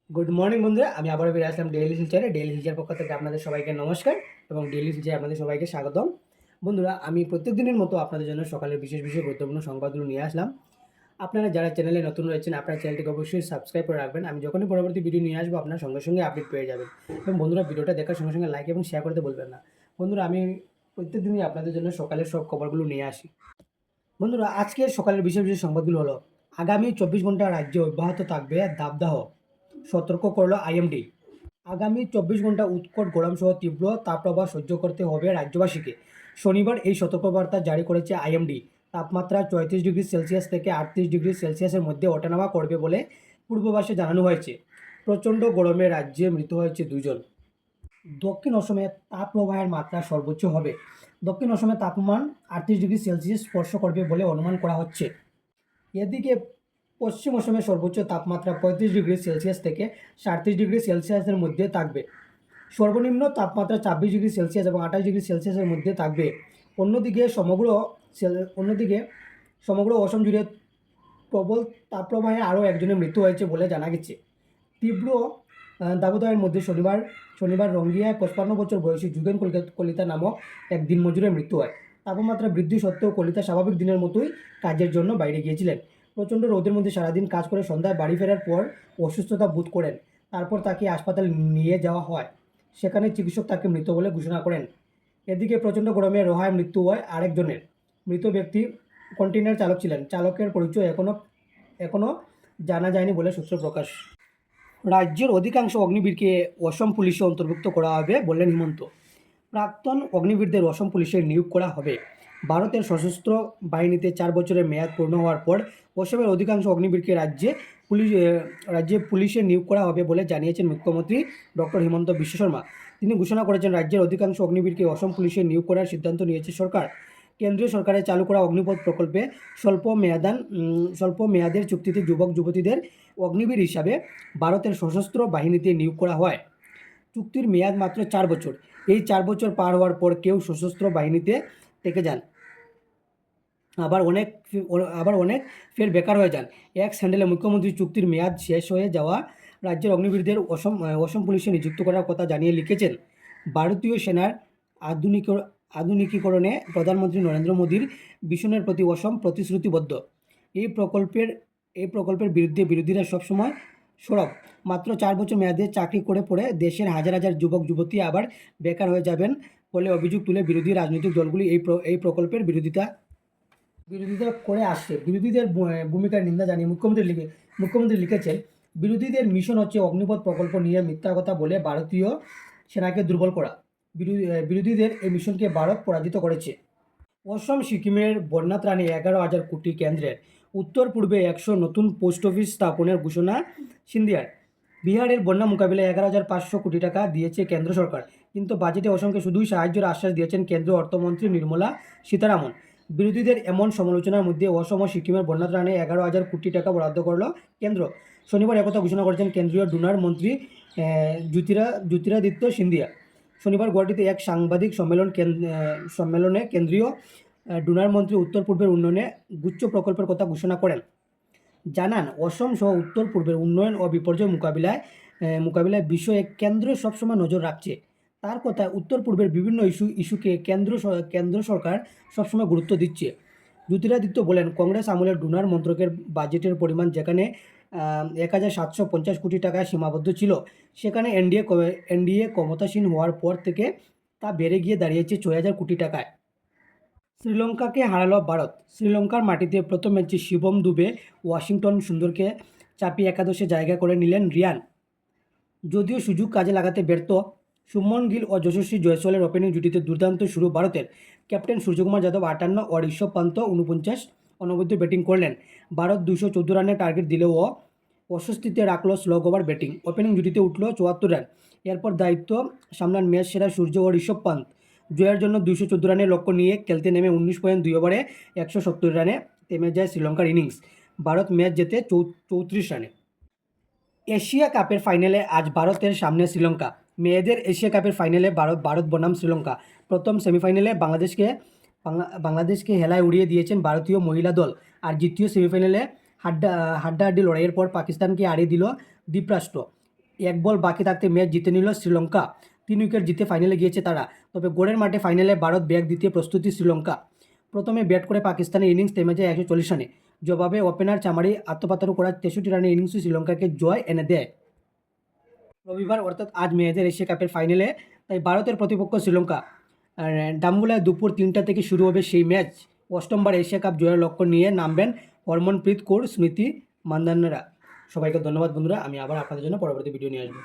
Good morning বন্ধুরা, আমি আবারও ফিরে আসলাম ডেইলি শিলচরে। ডেইলি শিলচর পক্ষ থেকে আপনাদের সবাইকে নমস্কার এবং ডেইলি শিলচরে আপনাদের সবাইকে স্বাগতম। বন্ধুরা, আমি প্রত্যেক দিনের মতো আপনাদের জন্য সকালের বিশেষ বিশেষ গুরুত্বপূর্ণ সংবাদগুলো নিয়ে আসলাম। আপনারা যারা চ্যানেলে নতুন রয়েছেন, আপনার চ্যানেলটিকে অবশ্যই সাবস্ক্রাইব করে রাখবেন। আমি যখনই পরবর্তী ভিডিও নিয়ে আসবো, আপনার সঙ্গে সঙ্গে আপডেট পেয়ে যাবেন। এবং বন্ধুরা, ভিডিওটা দেখার সঙ্গে সঙ্গে লাইক এবং শেয়ার করতে বলবেন না। বন্ধুরা, আমি প্রত্যেক দিনই আপনাদের জন্য সকালের সব খবরগুলো নিয়ে আসি। বন্ধুরা, আজকের সকালের বিশেষ বিশেষ সংবাদগুলো হলো: আগামী 24 ঘন্টা রাজ্যে অব্যাহত থাকবে দাবদাহ, সতর্ক করলো আইএমডি। আগামী 24 ঘন্টা উৎকট গরম সহ তীব্র তাপপ্রবাহ সহ্য করতে হবে রাজ্যবাসীকে। শনিবার এই সতর্কবার্তা জারি করেছে আইএমডি। তাপমাত্রা 34 ডিগ্রি সেলসিয়াস থেকে 38 ডিগ্রি সেলসিয়াসের মধ্যে ওঠানামা করবে বলে পূর্বাভাসে জানানো হয়েছে। প্রচণ্ড গরমে রাজ্যে মৃত হয়েছে 2 জন। দক্ষিণ অসমে তাপপ্রবাহের মাত্রা সর্বোচ্চ হবে। দক্ষিণ অসমে তাপমান 38 ডিগ্রি সেলসিয়াস স্পর্শ করবে বলে অনুমান করা হচ্ছে। এদিকে পশ্চিম অসমে সর্বোচ্চ তাপমাত্রা 35 ডিগ্রি সেলসিয়াস থেকে 37 ডিগ্রি সেলসিয়াসের মধ্যে থাকবে। সর্বনিম্ন তাপমাত্রা 26 ডিগ্রি সেলসিয়াস এবং 28 ডিগ্রি সেলসিয়াসের মধ্যে থাকবে। অন্যদিকে সমগ্র অসম জুড়ে প্রবল তাপপ্রবাহে আরও একজনের মৃত্যু হয়েছে বলে জানা গেছে। তীব্র দাবদাহের মধ্যে শনিবার রঙ্গিয়ায় 55 বছর বয়সী যুগেন কলিতা নামক এক দিনমজুরের মৃত্যু হয়। তাপমাত্রা বৃদ্ধি সত্ত্বেও কলিতা স্বাভাবিক দিনের মতোই কাজের জন্য বাইরে গিয়েছিলেন। প্রচণ্ড রোদের মধ্যে সারাদিন কাজ করে সন্ধ্যায় বাড়ি ফেরার পর অসুস্থতা বোধ করেন। তারপর তাকে হাসপাতালে নিয়ে যাওয়া হয়। সেখানে চিকিৎসক তাকে মৃত বলে ঘোষণা করেন। এদিকে প্রচণ্ড গরমে রোহায় মৃত্যু হয় আরেকজনের। মৃত ব্যক্তি কন্টেইনার চালক ছিলেন। চালকের পরিচয় এখনও জানা যায়নি বলে সূত্র প্রকাশ। রাজ্যের অধিকাংশ অগ্নিবীরকে অসম পুলিশে অন্তর্ভুক্ত করা হবে বললেন হিমন্ত। প্রাক্তন অগ্নিবীরদের অসম পুলিশে নিয়োগ করা হবে। ভারতের সশস্ত্র বাহিনীতে 4 বছরের মেয়াদ পূর্ণ হওয়ার পর অসমের অধিকাংশ অগ্নিবীরকে রাজ্যে পুলিশে নিয়োগ করা হবে বলে জানিয়েছেন মুখ্যমন্ত্রী ডক্টর হিমন্ত বিশ্ব শর্মা। তিনি ঘোষণা করেছেন, রাজ্যের অধিকাংশ অগ্নিবীরকে অসম পুলিশে নিয়োগ করার সিদ্ধান্ত নিয়েছে সরকার। কেন্দ্রীয় সরকারের চালু করা অগ্নিপথ প্রকল্পে স্বল্প মেয়াদের চুক্তিতে যুবক যুবতীদের অগ্নিবীর হিসাবে ভারতের সশস্ত্র বাহিনীতে নিয়োগ করা হয়। চুক্তির মেয়াদ মাত্র 4 বছর। এই 4 বছর পার হওয়ার পর কেউ সশস্ত্র বাহিনীতে থেকে যান, আবার অনেক ফের বেকার হয়ে যান। এক স্যান্ডেলে মুখ্যমন্ত্রী চুক্তির মেয়াদ শেষ হয়ে যাওয়া রাজ্যের অগ্নিবীরদের অসম পুলিশে নিযুক্ত করার কথা জানিয়ে লিখেছেন, ভারতীয় সেনার আধুনিকীকরণে প্রধানমন্ত্রী নরেন্দ্র মোদীর ভিশনের প্রতি অসম প্রতিশ্রুতিবদ্ধ। এই প্রকল্পের বিরুদ্ধে বিরোধীরা সবসময় সরব। মাত্র 4 বছর মেয়াদে চাকরি করে পড়ে দেশের হাজার হাজার যুবক যুবতী আবার বেকার হয়ে যাবেন বলে অভিযোগ তুলে বিরোধী রাজনৈতিক দলগুলি এই প্রকল্পের বিরোধিতা করে আসছে। বিরোধীদের ভূমিকার নিন্দা জানিয়ে মুখ্যমন্ত্রী লিখেছেন, বিরোধীদের মিশন হচ্ছে অগ্নিপথ প্রকল্প নিয়ে মিথ্যা কথা বলে ভারতীয় সেনাকে দুর্বল করা। বিরোধীদের এই মিশনকে ভারত পরাজিত করেছে। অসম সিকিমের বন্যা ত্রাণে 11,000 কোটি কেন্দ্রের। উত্তর পূর্বে 100 নতুন পোস্ট অফিস স্থাপনের ঘোষণা সিন্ধিয়ার। বিহারের বন্যা মোকাবিলায় 11,500 কোটি টাকা দিয়েছে কেন্দ্র সরকার, কিন্তু বাজেটে অসমকে শুধুই সাহায্যের আশ্বাস দিয়েছেন কেন্দ্রীয় অর্থমন্ত্রী নির্মলা সীতারামন। বিরোধীদের এমন সমালোচনার মধ্যে অসম ও সিকিমের বন্যা ত্রাণে 11,000 কোটি টাকা বরাদ্দ করল কেন্দ্র। শনিবার একথা ঘোষণা করেছেন কেন্দ্রীয় ডোনার মন্ত্রী জ্যোতিরাদিত্য সিন্ধিয়া। শনিবার গুয়াহাটিতে এক সাংবাদিক সম্মেলনে কেন্দ্রীয় ডোনার মন্ত্রী উত্তর পূর্বের উন্নয়নে গুচ্ছ প্রকল্পের কথা ঘোষণা করেন। জানান, অসম সহ উত্তর পূর্বের উন্নয়ন ও বিপর্যয় মোকাবিলায় বিষয়ে কেন্দ্র সবসময় নজর রাখছে। তার কথায়, উত্তর পূর্বের বিভিন্ন ইস্যুকে কেন্দ্র সরকার সবসময় গুরুত্ব দিচ্ছে। জ্যোতিরাদিত্য বলেন, কংগ্রেস আমলের ডোনার মন্ত্রকের বাজেটের পরিমাণ যেখানে 1,750 কোটি টাকায় সীমাবদ্ধ ছিল, সেখানে এনডিএ ক্ষমতাসীন হওয়ার পর থেকে তা বেড়ে গিয়ে দাঁড়িয়েছে 6,000 কোটি টাকায়। শ্রীলঙ্কাকে হারালো ভারত। শ্রীলঙ্কার মাটিতে প্রথম ম্যাচে শিবম দুবে ওয়াশিংটন সুন্দরকে চাপিয়ে একাদশে জায়গা করে নিলেন রিয়ান। যদিও সুযোগ কাজে লাগাতে ব্যর্থ শুভমন গিল ও যশস্বী জয়সওয়ালের ওপেনিং জুটিতে দুর্দান্ত শুরু ভারতের। ক্যাপ্টেন সূর্যকুমার যাদব 58 ও ঋষভ পান্ত 49 অনবদ্য ব্যাটিং করলেন। ভারত 214 রানের টার্গেট দিলেও অস্বস্তিতে রাখল স্লো ওভার ব্যাটিং। ওপেনিং জুটিতে উঠল 74 রান। এরপর দায়িত্ব সামলান ম্যাচ সেরা সূর্য ও ঋষভ পান্ত। জয়ের জন্য 214 রানের লক্ষ্য নিয়ে খেলতে নেমে 19.2 ওভারে 170 রানে থেমে যায় শ্রীলঙ্কার ইনিংস। ভারত ম্যাচ জেতে 34 রানে। এশিয়া কাপের ফাইনালে আজ ভারতের সামনে শ্রীলঙ্কা। মেয়েদের এশিয়া কাপের ফাইনালে ভারত বনাম শ্রীলঙ্কা। প্রথম সেমিফাইনালে বাংলাদেশকে হেলায় উড়িয়ে দিয়েছেন ভারতীয় মহিলা দল। আর দ্বিতীয় সেমিফাইনালে হাড্ডাহাড্ডি লড়াইয়ের পর পাকিস্তানকে হারিয়ে দিল দ্বীপরাষ্ট্র। এক বল বাকি থাকতে ম্যাচ জিতে নিল শ্রীলঙ্কা। 3 উইকেট জিতে ফাইনালে গিয়েছে তারা। তবে গড়ের মাঠে ফাইনালে ভারত ব্যাগ দিতে প্রস্তুতি শ্রীলঙ্কা। প্রথমে ব্যাট করে পাকিস্তানের ইনিংস থেমে যায় 140 রানে। জবাবে ওপেনার চামারি আত্মপাতারু করা 63 রানের ইনিংসে শ্রীলঙ্কাকে জয় এনে দেয়। রবিবার অর্থাৎ আজ মেয়েদের এশিয়া কাপের ফাইনালে তাই ভারতের প্রতিপক্ষ শ্রীলঙ্কা। আর ডাম্বুলায় দুপুর 3টা থেকে শুরু হবে সেই ম্যাচ। অষ্টমবার এশিয়া কাপ জয়ের লক্ষ্য নিয়ে নামবেন হরমনপ্রীত কৌর, স্মৃতি মান্ধানারা। সবাইকে ধন্যবাদ বন্ধুরা। আমি আবার আপনাদের জন্য পরবর্তী ভিডিও নিয়ে আসবো।